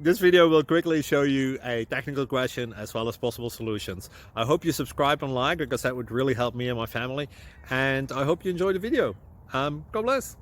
This video will quickly show you a technical question as well as possible solutions. I hope you subscribe and like, because that would really help me and my family. And I hope you enjoy the video. God bless.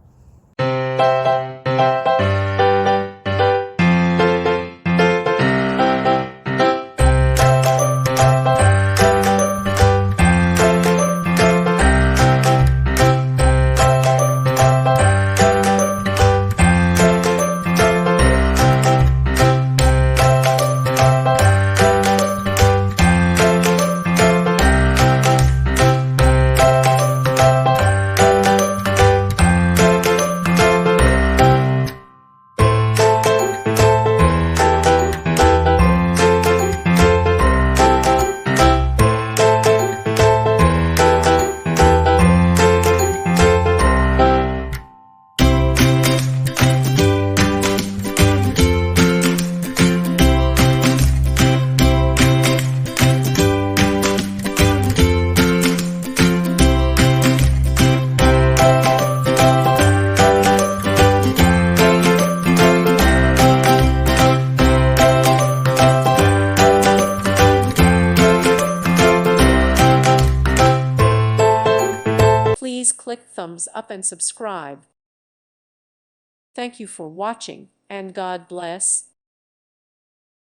Please click thumbs up and subscribe. Thank you for watching, and God bless.